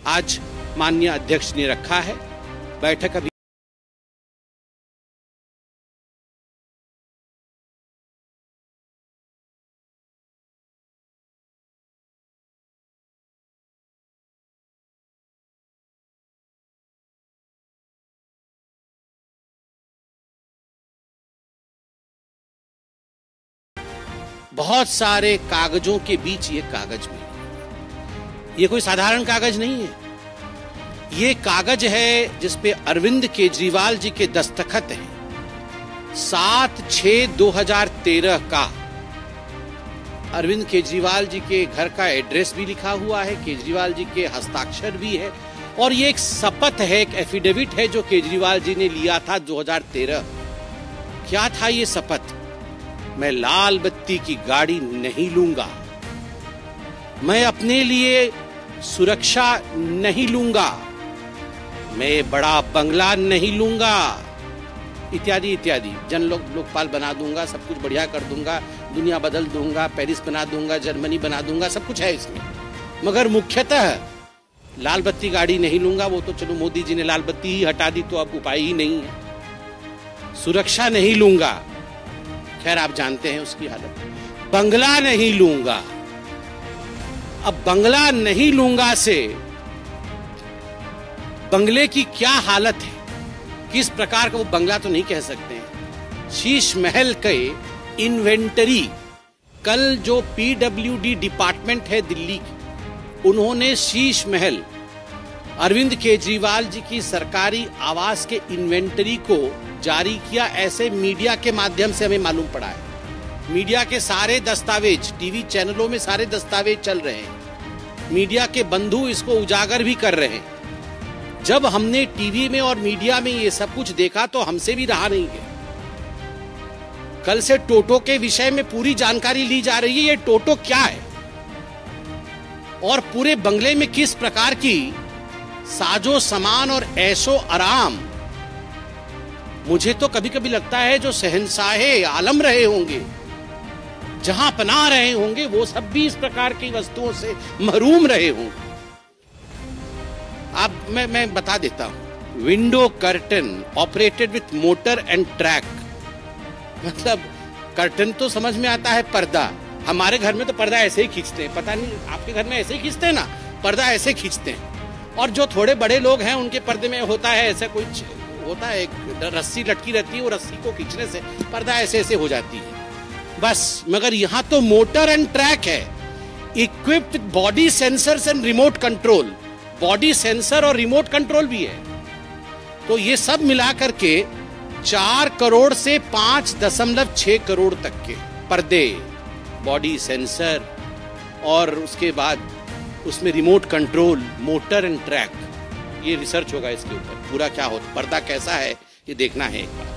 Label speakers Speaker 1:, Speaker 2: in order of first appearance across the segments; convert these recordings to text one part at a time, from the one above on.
Speaker 1: आज माननीय अध्यक्ष ने रखा है। बैठक अभी बहुत सारे कागजों के बीच ये कागज में, ये कोई साधारण कागज नहीं है। ये कागज है जिसपे अरविंद केजरीवाल जी के दस्तखत हैं। 7/6/2013 का अरविंद केजरीवाल जी के घर का एड्रेस भी लिखा हुआ है, केजरीवाल जी के हस्ताक्षर भी है, और ये एक शपथ है, एक एफिडेविट है जो केजरीवाल जी ने लिया था 2013। क्या था ये शपथ? मैं लाल बत्ती की गाड़ी नहीं लूंगा, मैं अपने लिए सुरक्षा नहीं लूंगा, मैं बड़ा बंगला नहीं लूंगा, इत्यादि इत्यादि। जन लोकपाल बना दूंगा, सब कुछ बढ़िया कर दूंगा, दुनिया बदल दूंगा, पेरिस बना दूंगा, जर्मनी बना दूंगा, सब कुछ है इसमें। मगर मुख्यतः लाल बत्ती गाड़ी नहीं लूंगा, वो तो चलो मोदी जी ने लाल बत्ती ही हटा दी तो अब उपाय ही नहीं है। सुरक्षा नहीं लूंगा, खैर आप जानते हैं उसकी हालत। बंगला नहीं लूंगा। अब बंगला नहीं लूंगा से बंगले की क्या हालत है, किस प्रकार का वो बंगला तो नहीं कह सकते हैं। शीश महल के इन्वेंटरी, कल जो पीडब्ल्यूडी डिपार्टमेंट है दिल्ली की, उन्होंने शीश महल अरविंद केजरीवाल जी की सरकारी आवास के इन्वेंटरी को जारी किया, ऐसे मीडिया के माध्यम से हमें मालूम पड़ा है। मीडिया के सारे दस्तावेज, टीवी चैनलों में सारे दस्तावेज चल रहे हैं, मीडिया के बंधु इसको उजागर भी कर रहे हैं। जब हमने टीवी में और मीडिया में ये सब कुछ देखा तो हमसे भी रहा नहीं गया। कल से टोटो के विषय में पूरी जानकारी ली जा रही है। ये टोटो क्या है और पूरे बंगले में किस प्रकार की साजो सामान और ऐशो आराम। मुझे तो कभी कभी लगता है जो शहंशाहे आलम रहे होंगे, जहां पनाह रहे होंगे, वो सब भी इस प्रकार की वस्तुओं से महरूम रहे होंगे। अब मैं बता देता हूं। Window curtain operated with motor and track, मतलब कर्टन तो समझ में आता है, पर्दा। हमारे घर में तो पर्दा ऐसे ही खींचते हैं, पता नहीं आपके घर में ऐसे ही खींचते हैं ना, पर्दा ऐसे खींचते हैं। और जो थोड़े बड़े लोग हैं उनके पर्दे में होता है ऐसा कुछ होता है, एक रस्सी लटकी रहती है, वो रस्सी को खींचने से पर्दा ऐसे ऐसे हो जाती है बस। मगर यहां तो मोटर एंड ट्रैक है, equipped body sensors and remote control, body sensor और रिमोट कंट्रोल भी है। तो ये सब मिलाकर के 4 करोड़ से 5.6 करोड़ तक के पर्दे, बॉडी सेंसर और उसके बाद उसमें remote control, motor and track. ये रिसर्च होगा इसके ऊपर, पूरा क्या होता, पर्दा कैसा है ये देखना है एक बार।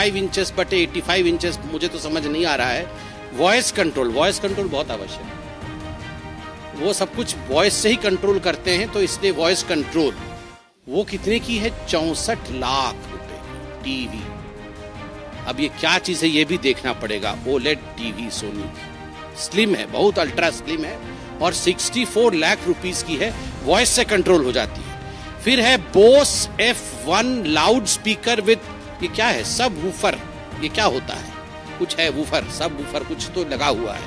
Speaker 1: इंचेस बटे 85 इंचेस मुझे तो समझ नहीं आ रहा है। वॉइस कंट्रोल बहुत आवश्यक है। वो सब कुछ वॉइस से ही कंट्रोल करते हैं, तो इसलिए वॉइस कंट्रोल वो कितने की है? 64 लाख रुपए टीवी। अब ये क्या चीज है ये भी देखना पड़ेगा। ओलेड टीवी सोनी की, स्लिम है, बहुत अल्ट्रा स्लिम है और 64 लाख रुपीस की है, वॉइस से कंट्रोल हो जाती है। फिर है Bose F1 loud speaker with, ये क्या है? सब वूफर। ये क्या होता है? कुछ है वूफर, सब वूफर कुछ तो लगा हुआ है।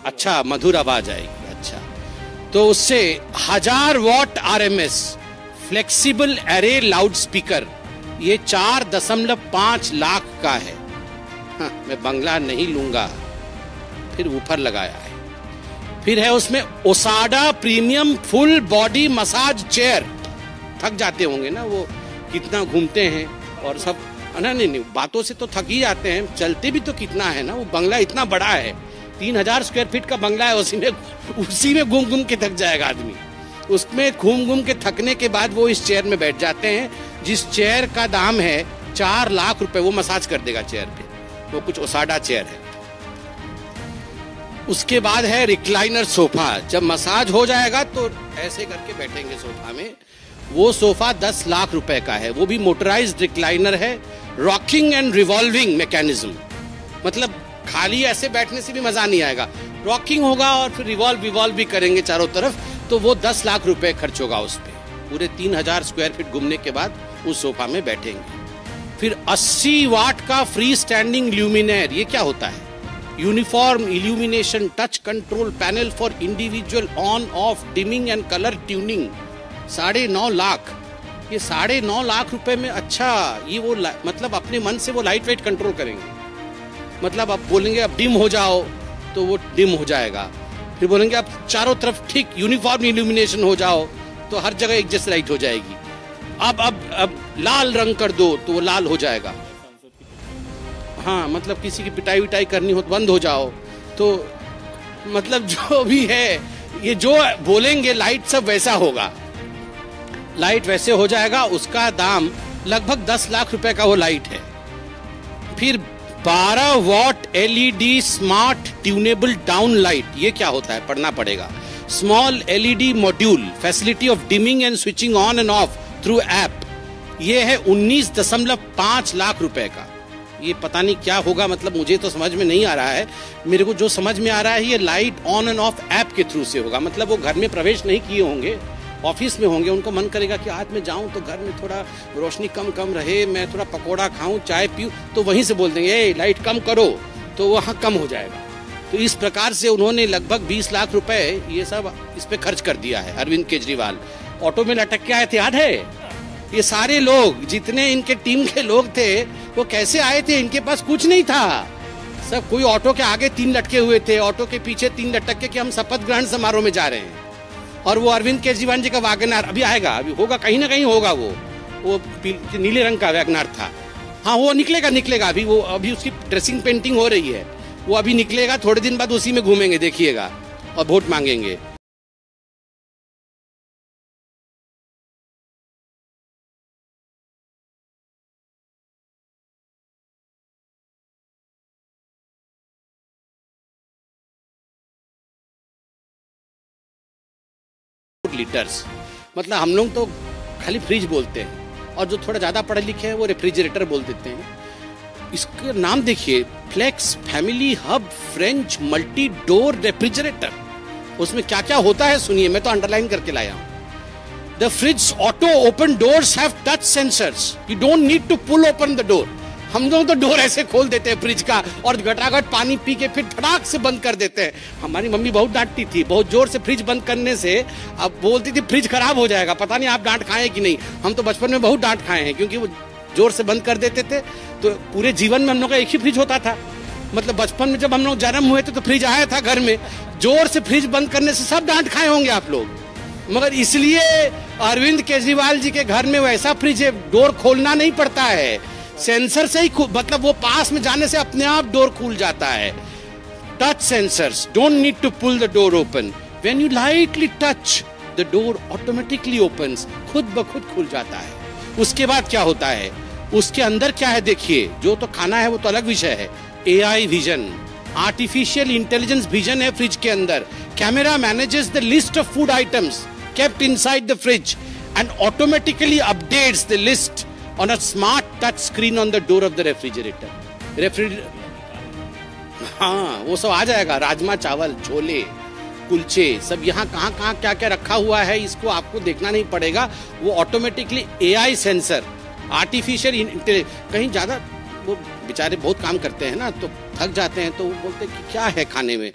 Speaker 1: अच्छा, मधुर आवाज आएगी। अच्छा, तो उससे 1000 what RMS flexible array loud speaker, ये 4.5 लाख का है। हाँ, मैं बंगला नहीं लूंगा। फिर वूफर लगाया है। फिर है उसमें ओसाडा premium full body massage chair. थक जाते होंगे ना वो, कितना घूमते हैं और सब, नहीं, बातों से तो थक ही जाते हैं, चलते भी तो कितना है ना। वो बंगला इतना बड़ा है, 3000 स्क्वायर फीट का बंगला है, उसी में घूम घूम के थक जाएगा आदमी। उसमें घूम घूम के थकने के बाद वो इस चेयर में बैठ जाते हैं, जिस चेयर का दाम है 4 लाख रुपए। वो मसाज कर देगा चेयर पे, वो कुछ ओसाडा चेयर है। उसके बाद है रिक्लाइनर सोफा। जब मसाज हो जाएगा तो ऐसे करके बैठेंगे सोफा में, वो सोफा 10 लाख रुपए का है, वो भी मोटराइज्ड रिक्लाइनर है, रॉकिंग एंड रिवॉल्विंग मैकेनिज्म। मतलब खाली ऐसे बैठने से भी मजा नहीं आएगा, रॉकिंग होगा और फिर रिवॉल्व भी करेंगे चारों तरफ, तो वो 10 लाख रुपए खर्च होगा उस पर। पूरे 3000 स्क्वायर फीट घूमने के बाद उस सोफा में बैठेंगे। फिर 80 वाट का फ्री स्टैंडिंग ल्यूमिनेयर, ये क्या होता है? Uniform illumination touch control panel for individual on off dimming and colour tuning, 9.5 lakh. ये 9.5 लाख रुपए में, अच्छा ये वो मतलब अपने मन से वो लाइट वेट कंट्रोल करेंगे। मतलब अब बोलेंगे अब डिम हो जाओ तो वो डिम हो जाएगा, फिर बोलेंगे अब चारों तरफ ठीक यूनिफॉर्म इल्यूमिनेशन हो जाओ तो हर जगह एक जैसी लाइट हो जाएगी। अब लाल रंग कर दो तो वो लाल हो जाएगा। हाँ, मतलब किसी की पिटाई विटाई करनी हो तो बंद हो जाओ, तो मतलब जो भी है ये जो बोलेंगे लाइट सब वैसा होगा, लाइट वैसे हो जाएगा। उसका दाम लगभग 10 लाख रुपए का वो लाइट है। फिर 12 what LED smart tunable down light, ये क्या होता है पढ़ना पड़ेगा। Small LED module, facility of dimming and switching on end of through app, ये है 19.5 लाख रुपए का। ये पता नहीं क्या होगा, मतलब मुझे तो समझ में नहीं आ रहा है। मेरे को जो समझ में आ रहा है ये light on end of app के थ्रू से होगा। मतलब वो घर में प्रवेश नहीं किए होंगे, ऑफिस में होंगे, उनको मन करेगा कि आज मैं जाऊं तो घर में थोड़ा रोशनी कम रहे, मैं थोड़ा पकोड़ा खाऊं, चाय पीऊं, तो वहीं से बोल देंगे ए लाइट कम करो, तो वहाँ कम हो जाएगा। तो इस प्रकार से उन्होंने लगभग 20 लाख रुपए ये सब इस पे खर्च कर दिया है। अरविंद केजरीवाल ऑटो में लटक के आए थे, याद है? ये सारे लोग जितने इनके टीम के लोग थे वो कैसे आए थे? इनके पास कुछ नहीं था, सब कोई ऑटो के आगे 3 लटके हुए थे, ऑटो के पीछे 3 लटक के कि हम शपथ ग्रहण समारोह में जा रहे हैं। और वो अरविंद केजरीवाल जी का वैगनआर अभी आएगा, अभी होगा, कहीं ना कहीं होगा, वो नीले रंग का वैगनआर था। हाँ, वो निकलेगा अभी, वो अभी उसकी ड्रेसिंग पेंटिंग हो रही है, वो अभी निकलेगा, थोड़े दिन बाद उसी में घूमेंगे, देखिएगा, और वोट मांगेंगे। लीटर्स, मतलब हम लोग तो खाली फ्रिज बोलते हैं, और जो थोड़ा ज्यादा पढ़े लिखे हैं वो रेफ्रिजरेटर बोल देते हैं। इसका नाम देखिए, flex Family Hub French multi door refrigerator. उसमें क्या क्या होता है सुनिए, मैं तो अंडरलाइन करके लाया हूं। The fridge auto open doors have touch sensors, you don't need to pull open the door. हम लोग तो डोर ऐसे खोल देते हैं फ्रिज का और घटाघट पानी पी के फिर फटाक से बंद कर देते हैं। हमारी मम्मी बहुत डांटती थी, बहुत जोर से फ्रिज बंद करने से। अब बोलती थी फ्रिज खराब हो जाएगा। पता नहीं आप डांट खाए कि नहीं, हम तो बचपन में बहुत डांट खाए हैं, क्योंकि वो जोर से बंद कर देते थे। तो पूरे जीवन में हम लोग का एक ही फ्रिज होता था। मतलब बचपन में जब हम लोग जन्म हुए थे तो फ्रिज आया था घर में, जोर से फ्रिज बंद करने से सब डांट खाए होंगे आप लोग। मगर इसलिए अरविंद केजरीवाल जी के घर में वैसा फ्रिज है, डोर खोलना नहीं पड़ता है, सेंसर से ही, मतलब वो पास में जाने से अपने आप डोर खुल जाता है। Touch sensors, don't need to pull the door open, when you lightly touch the door automatically opens, खुद ब खुद खुल जाता है। उसके बाद क्या होता है, उसके अंदर क्या है देखिए, जो तो खाना है वो तो अलग विषय है। AI vision, artificial intelligence vision है फ्रिज के अंदर। Camera manages the list of food items kept inside the fridge and automatically updates the list on a smart touch screen on the door of the refrigerator। हाँ, वो सब आ जाएगा, राजमा चावल, छोले, कुलचे, सब यहाँ कहाँ क्या क्या रखा हुआ है, इसको आपको देखना नहीं पड़ेगा। वो automatically AI sensor, artificial intelligence. कहीं ज्यादा वो बेचारे बहुत काम करते हैं ना, तो थक जाते हैं, तो वो बोलते हैं कि क्या है खाने में,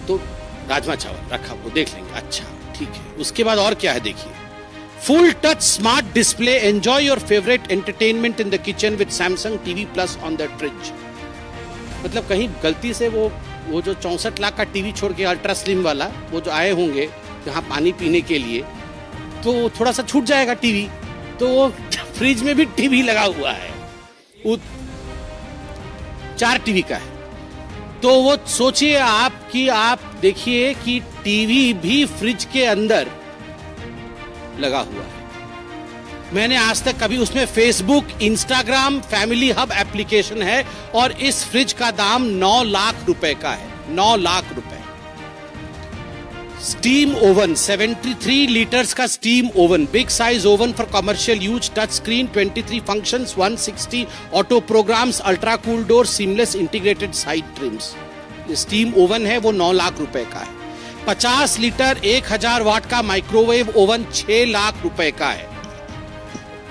Speaker 1: तो राजमा चावल रखा, वो देख लेंगे, अच्छा ठीक है। उसके बाद और क्या है देखिए, Full touch smart display, enjoy your favorite entertainment in the kitchen with Samsung TV Plus on the fridge। मतलब कहीं गलती से वो जो 64 लाख का टीवी छोड़ के अल्ट्रा स्लिम वाला वो जो आए होंगे यहाँ पानी पीने के लिए, तो थोड़ा सा छूट जाएगा टीवी, तो वो फ्रिज में भी टीवी लगा हुआ है, 4 टीवी का है। तो वो सोचिए आप कि आप देखिए कि टीवी भी फ्रिज के अंदर लगा हुआ है। मैंने आज तक कभी उसमें Facebook, Instagram, family hub application है, और इस फ्रिज का दाम 9 लाख रुपए का है, 9 लाख रुपए। स्टीम ओवन 73 लीटर्स का steam oven, big size oven for commercial use, touch screen, 23 functions, 160 auto programmes, ultra cool door, seamless integrated side trims. Steam oven है वो 9 लाख रुपए का है। 50 लीटर 1000 वाट का माइक्रोवेव ओवन 6 लाख रुपए का है।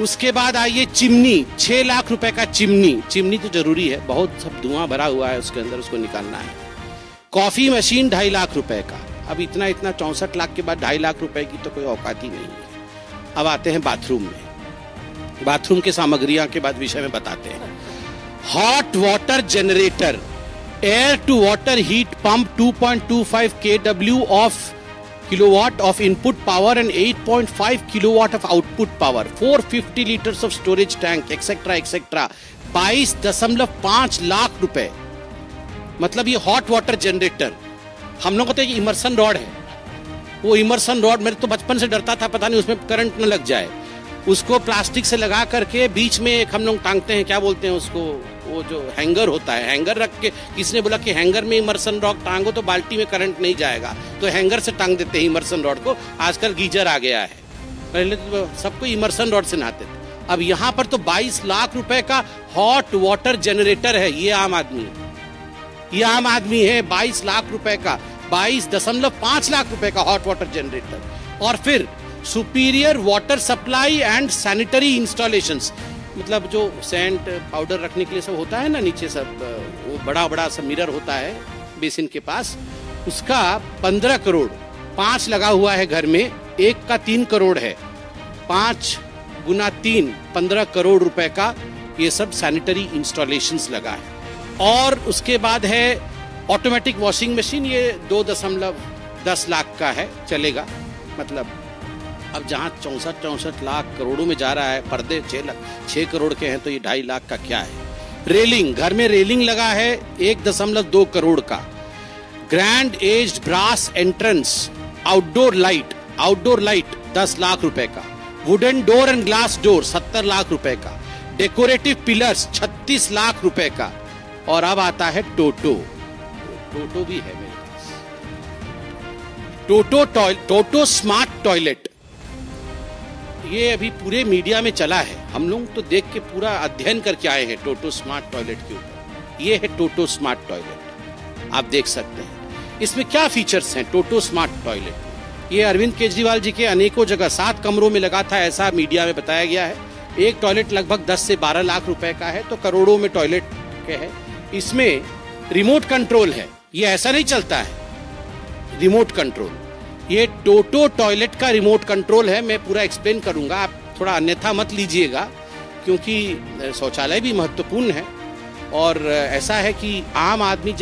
Speaker 1: उसके बाद आइए चिमनी, 6 लाख रुपए का चिमनी। चिमनी तो जरूरी है, बहुत सब धुआं भरा हुआ है उसके अंदर, उसको निकालना है। कॉफी मशीन 2.5 लाख रुपए का। अब इतना 64 लाख के बाद 2.5 लाख रुपए की तो कोई औकात ही नहीं है। अब आते हैं बाथरूम में। बाथरूम के सामग्रियां के बाद विषय में बताते हैं। Hot water generator, air to water heat pump 2.25 kW of kilowatt of input power and 8.5 kilowatt of output power, 450 liters of storage tank, etc. etc. 22.5 lakh रुपए। मतलब ये हॉट वाटर जनरेटर, हम लोग को तो ये इमर्सन रॉड है। वो इमर्सन रॉड मेरे तो बचपन से डरता था, पता नहीं उसमें करंट न लग जाए। उसको प्लास्टिक से लगा करके बीच में एक हम लोग टांगते हैं, क्या बोलते हैं उसको, वो जो हैंगर होता है, हैंगर रख के, किसने बोला कि हैंगर में इमर्सन रॉड टांगो तो बाल्टी में करंट नहीं जाएगा, तो हैंगर से टांग देते हैं इमर्सन रॉड को। आजकल गीजर आ गया है, पहले तो सबको इमर्सन रॉड से नहाते थे। अब यहाँ पर तो 22 लाख रुपए का हॉट वाटर जनरेटर है। ये आम आदमी है, ये आम आदमी है। 22 लाख रुपए का, 22.5 लाख रुपए का हॉट वाटर जनरेटर। और फिर superior water supply and sanitary installations, मतलब जो सैंड पाउडर रखने के लिए सब होता है ना नीचे, सब वो बड़ा बड़ा सब मिरर होता है बेसिन के पास, उसका 15 करोड़। 5 लगा हुआ है घर में, एक का 3 करोड़ है। 5 गुना 3 15 करोड़ रुपए का ये सब सैनिटरी इंस्टॉलेशंस लगा है। और उसके बाद है ऑटोमेटिक वॉशिंग मशीन, ये 2.10 लाख का है, चलेगा। मतलब अब जहाँ 64 लाख करोड़ों में जा रहा है, पर्दे 6 करोड़ के हैं, तो ये 2.5 लाख का क्या है। रेलिंग, घर में रेलिंग लगा है 1.2 करोड़ का। Grand aged brass entrance, outdoor light 10 lakh रुपए का। Wooden door and glass door 70 lakh रुपए का। डेकोरेटिव पिलर्स 36 लाख रुपए का। और अब आता है टोटो भी है मेरे पास। टोटो स्मार्ट टॉयलेट, ये अभी पूरे मीडिया में चला है, हम लोग तो देख के पूरा अध्ययन करके आए हैं टोटो स्मार्ट टॉयलेट के ऊपर। ये है टोटो स्मार्ट टॉयलेट, आप देख सकते हैं इसमें क्या फीचर्स हैं। टोटो स्मार्ट टॉयलेट ये अरविंद केजरीवाल जी के अनेकों जगह 7 कमरों में लगा था, ऐसा मीडिया में बताया गया है। एक टॉयलेट लगभग 10 से 12 लाख रुपए का है, तो करोड़ों में टॉयलेट के है। इसमें रिमोट कंट्रोल है, ये ऐसा नहीं चलता है, रिमोट कंट्रोल। ये टोटो टॉयलेट का रिमोट कंट्रोल है। मैं पूरा एक्सप्लेन करूंगा, आप थोड़ा अन्यथा मत लीजिएगा, क्योंकि शौचालय भी महत्वपूर्ण है। और ऐसा है कि आम आदमी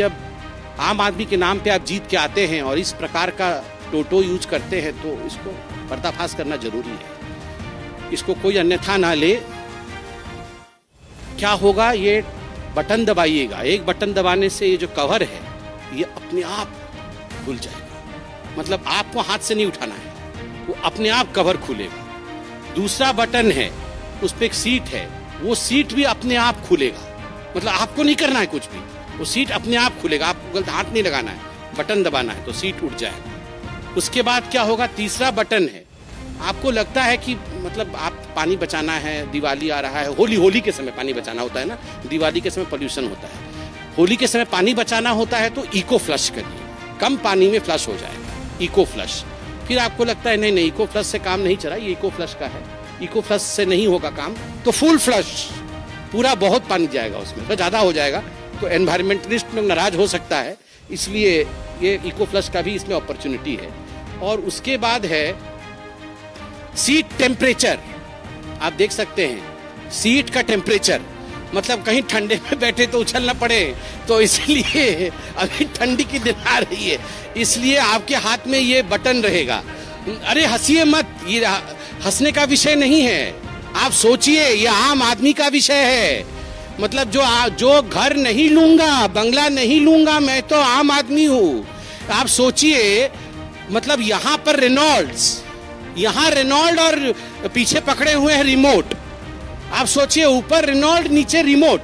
Speaker 1: के नाम पे आप जीत के आते हैं और इस प्रकार का टोटो यूज करते हैं, तो इसको पर्दाफाश करना जरूरी है। इसको कोई अन्यथा ना ले। क्या होगा, ये बटन दबाइएगा, एक बटन दबाने से ये जो कवर है ये अपने आप खुल जाएगा। मतलब आपको हाथ से नहीं उठाना है, वो अपने आप कवर खुलेगा। दूसरा बटन है, उस पे एक सीट है, वो सीट भी अपने आप खुलेगा। मतलब आपको नहीं करना है कुछ भी, वो सीट अपने आप खुलेगा, आपको गलत हाथ नहीं लगाना है, बटन दबाना है तो सीट उठ जाएगा। उसके बाद क्या होगा, तीसरा बटन है, आपको लगता है कि मतलब आप पानी बचाना है, दिवाली आ रहा है, होली के समय पानी बचाना होता है ना, दिवाली के समय पोल्यूशन होता है, होली के समय पानी बचाना होता है, तो इको फ्लश करिए, कम पानी में फ्लश हो जाएगा, इको फ्लश। फिर आपको लगता है नहीं इको फ्लश से काम नहीं चला, ये इको फ्लश का है, इको फ्लश से नहीं होगा काम, तो फुल फ्लश, पूरा बहुत पानी जाएगा उसमें, तो ज्यादा हो जाएगा, तो एनवायरमेंटलिस्ट लोग नाराज हो सकता है, इसलिए ये इको फ्लश का भी इसमें अपॉर्चुनिटी है। और उसके बाद है सीट टेम्परेचर, आप देख सकते हैं सीट का टेम्परेचर, मतलब कहीं ठंडे में बैठे तो उछल ना पड़े, तो इसलिए अभी ठंडी की दिन आ रही है, इसलिए आपके हाथ में ये बटन रहेगा। अरे हंसिए मत, ये हंसने का विषय नहीं है, आप सोचिए, ये आम आदमी का विषय है। मतलब जो घर नहीं लूंगा, बंगला नहीं लूंगा, मैं तो आम आदमी हूँ। आप सोचिए, मतलब यहाँ पर रेनॉल्ड और पीछे पकड़े हुए हैं रिमोट, आप सोचिए ऊपर रेनॉल्ड नीचे रिमोट,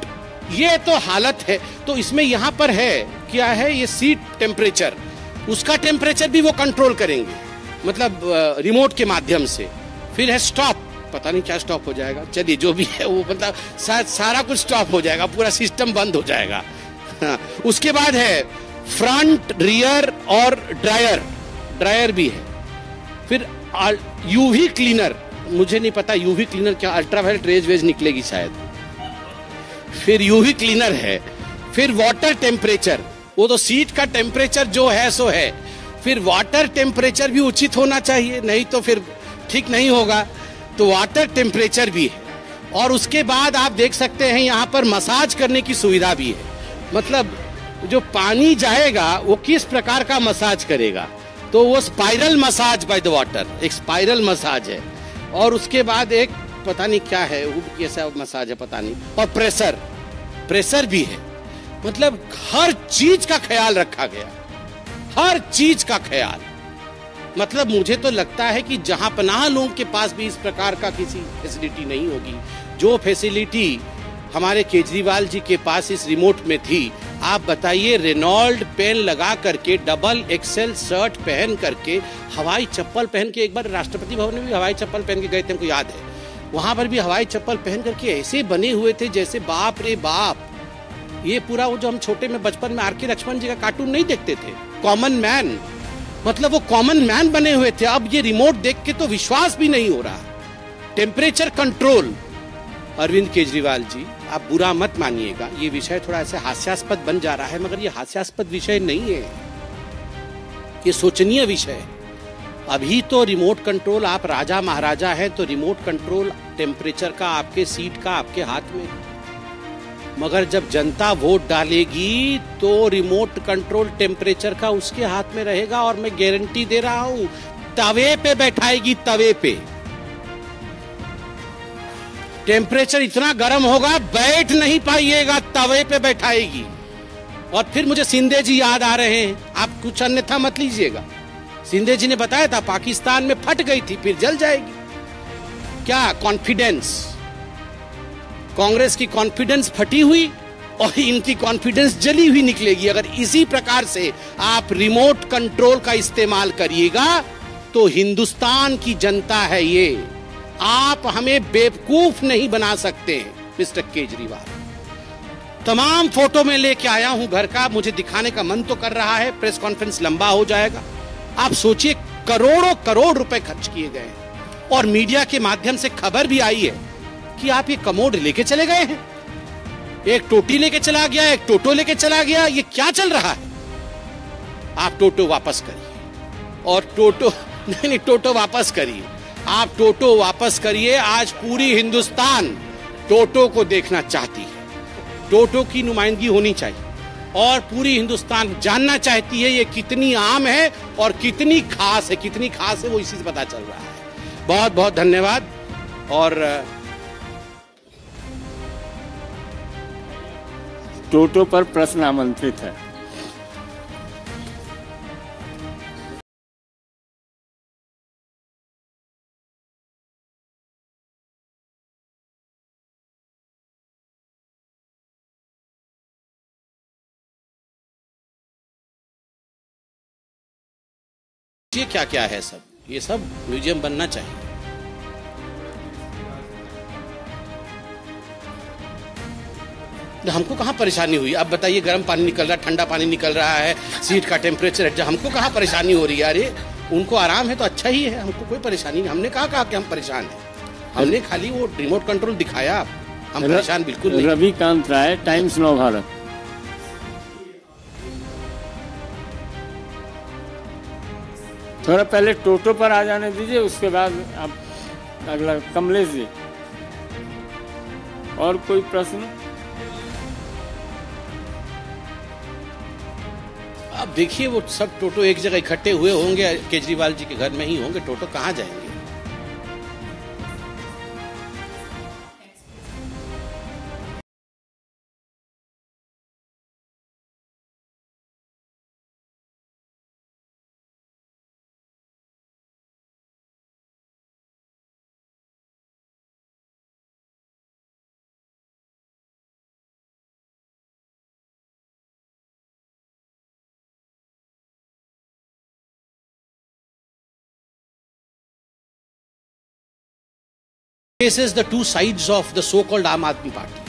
Speaker 1: ये तो हालत है। तो इसमें यहाँ पर है क्या है, ये सीट टेम्परेचर, उसका टेम्परेचर भी वो कंट्रोल करेंगे, मतलब रिमोट के माध्यम से। फिर है स्टॉप, पता नहीं क्या स्टॉप हो जाएगा, चलिए जो भी है वो, मतलब सारा कुछ स्टॉप हो जाएगा, पूरा सिस्टम बंद हो जाएगा। हाँ, उसके बाद है फ्रंट, रियर और ड्रायर भी है। फिर यूवी क्लीनर, मुझे नहीं पता यूवी क्लीनर क्या, अल्ट्रावायलेट रेज वेज निकलेगी शायद। फिर यूवी क्लीनर है। फिर वाटर टेम्परेचर, वो तो सीट का टेम्परेचर जो है सो है। फिर वाटर टेम्परेचर भी उचित होना चाहिए, नहीं तो फिर ठीक नहीं होगा, तो वाटर टेम्परेचर भी है। और उसके बाद आप देख सकते हैं यहाँ पर मसाज करने की सुविधा भी है, मतलब जो पानी जाएगा वो किस प्रकार का मसाज करेगा, तो वो spiral massage by the water, एक स्पाइरल मसाज है। और उसके बाद एक पता नहीं क्या है, वो कैसा मसाज है पता नहीं। और प्रेशर भी है, मतलब हर चीज का ख्याल रखा गया, हर चीज का ख्याल। मतलब मुझे तो लगता है कि जहां पनाह लोगों के पास भी इस प्रकार का किसी फैसिलिटी नहीं होगी, जो फैसिलिटी हमारे केजरीवाल जी के पास इस रिमोट में थी। आप बताइए, रेनॉल्ड पेन लगा करके, डबल एक्सेल शर्ट पहन करके, हवाई चप्पल पहन के, एक बार राष्ट्रपति भवन में भी हवाई चप्पल पहन के गए थे, हमको याद है, वहां पर भी हवाई चप्पल पहन करके ऐसे बने हुए थे जैसे बाप रे बाप। ये पूरा वो जो हम छोटे में बचपन में आर.के. लक्ष्मण जी का कार्टून नहीं देखते थे, कॉमन मैन, मतलब वो कॉमन मैन बने हुए थे। अब ये रिमोट देख के तो विश्वास भी नहीं हो रहा। टेम्परेचर कंट्रोल, अरविंद केजरीवाल जी आप बुरा मत मानिएगा, ये विषय थोड़ा ऐसे हास्यास्पद बन जा रहा है, मगर ये हास्यास्पद विषय नहीं है, ये सोचनीय विषय है। अभी तो रिमोट कंट्रोल, आप राजा महाराजा हैं तो रिमोट कंट्रोल टेम्परेचर का आपके सीट का आपके हाथ में, मगर जब जनता वोट डालेगी तो रिमोट कंट्रोल टेम्परेचर का उसके हाथ में रहेगा। और मैं गारंटी दे रहा हूं, तवे पे बैठाएगी, तवे पे टेम्परेचर इतना गर्म होगा बैठ नहीं पाइएगा, तवे पे बैठाएगी। और फिर मुझे सिंधे जी याद आ रहे हैं, आप कुछ अन्यथा मत लीजिएगा। सिंधे जी ने बताया था पाकिस्तान में फट गई थी, फिर जल जाएगी। क्या कॉन्फिडेंस, कांग्रेस की कॉन्फिडेंस फटी हुई और इनकी कॉन्फिडेंस जली हुई निकलेगी। अगर इसी प्रकार से आप रिमोट कंट्रोल का इस्तेमाल करिएगा तो हिंदुस्तान की जनता है ये, आप हमें बेवकूफ नहीं बना सकते हैं मिस्टर केजरीवाल। तमाम फोटो में लेके आया हूं घर का, मुझे दिखाने का मन तो कर रहा है, प्रेस कॉन्फ्रेंस लंबा हो जाएगा। आप सोचिए, करोड़ों करोड़ रुपए खर्च किए गए हैं और मीडिया के माध्यम से खबर भी आई है कि आप ये कमोड लेके चले गए हैं, एक टोटी लेके चला गया, एक टोटो लेके चला गया, ये क्या चल रहा है? आप टोटो वापस करिए, और टोटो नहीं, टोटो वापस करिए, आप टोटो वापस करिए। आज पूरी हिंदुस्तान टोटो को देखना चाहती है, टोटो की नुमाइंदगी होनी चाहिए और पूरी हिंदुस्तान जानना चाहती है ये कितनी आम है और कितनी खास है, कितनी खास है वो इसी से पता चल रहा है। बहुत बहुत धन्यवाद। और
Speaker 2: टोटो पर प्रश्न आमंत्रित है।
Speaker 1: ये क्या क्या है सब, ये सब म्यूजियम बनना चाहिए। हमको कहाँ परेशानी हुई? अब बताइए, गर्म पानी निकल रहा है, ठंडा पानी निकल रहा है, सीट का टेम्परेचर है, हमको कहाँ परेशानी हो रही है? अरे उनको आराम है तो अच्छा ही है, हमको कोई परेशानी नहीं। हमने कहा कि हम परेशान हैं, हमने खाली वो रिमोट कंट्रोल दिखाया, हम परेशान बिल्कुल नहीं।
Speaker 2: रविकांत राय, टाइम्स नव भारत। थोड़ा पहले टोटो पर आ जाने दीजिए, उसके बाद आप अगला कमलेश जी। और कोई प्रश्न?
Speaker 1: अब देखिए, वो सब टोटो एक जगह इकट्ठे हुए होंगे, केजरीवाल जी के घर में ही होंगे, टोटो कहाँ जाएंगे? Showcases the two sides of the so-called Aam Aadmi Party.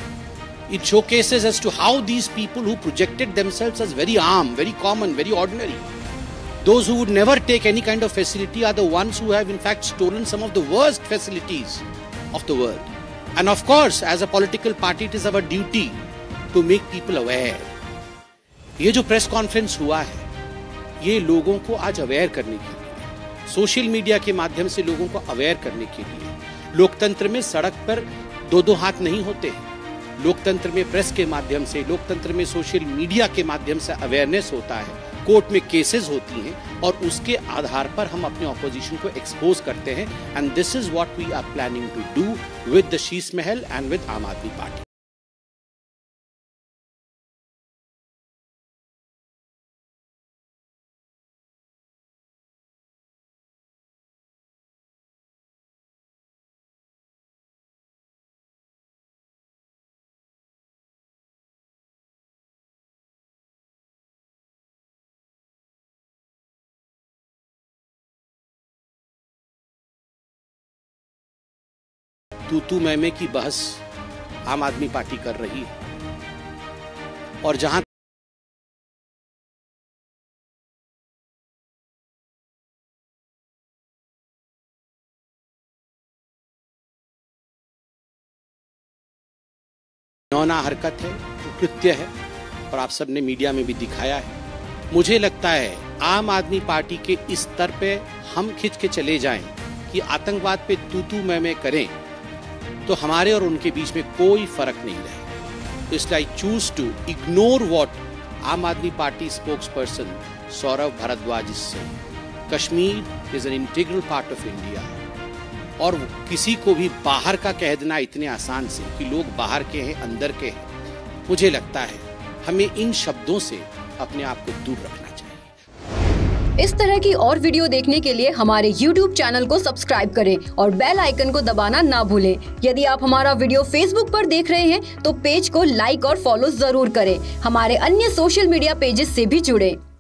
Speaker 1: It showcases as to how these people who projected themselves as very Aam, very common, very ordinary, those who would never take any kind of facility are the ones who have in fact stolen some of the worst facilities of the world. And of course, as a political party, it is our duty to make people aware. ये जो press conference हुआ है, ये लोगों को आज aware करने के लिए, सोशल मीडिया के माध्यम से लोगों को अवेयर करने के लिए। लोकतंत्र में सड़क पर दो हाथ नहीं होते हैं। लोकतंत्र में प्रेस के माध्यम से, लोकतंत्र में सोशल मीडिया के माध्यम से अवेयरनेस होता है, कोर्ट में केसेस होती हैं और उसके आधार पर हम अपने ऑपोजिशन को एक्सपोज करते हैं। And this is what we are planning to do with the Sheesh Mahal and with आम आदमी पार्टी। तू मैं की बहस आम आदमी पार्टी कर रही है और जहां घिनौना हरकत है, कृत्य है और आप सबने मीडिया में भी दिखाया है। मुझे लगता है आम आदमी पार्टी के इस स्तर पे हम खिंच के चले जाएं कि आतंकवाद पे तू मैं करें तो हमारे और उनके बीच में कोई फर्क नहीं रहेगा। इसलिए I choose to ignore what Aam Aadmi Party spokesperson Saurabh Bharadwaj से। Kashmir is an integral part of India और किसी को भी बाहर का कह देना इतने आसान से कि लोग बाहर के हैं, अंदर के हैं, मुझे लगता है हमें इन शब्दों से अपने आप को दूर रखना चाहिए।
Speaker 3: इस तरह की और वीडियो देखने के लिए हमारे YouTube चैनल को सब्सक्राइब करें और बेल आइकन को दबाना ना भूलें। यदि आप हमारा वीडियो Facebook पर देख रहे हैं तो पेज को लाइक और फॉलो जरूर करें। हमारे अन्य सोशल मीडिया पेजेस से भी जुड़ें।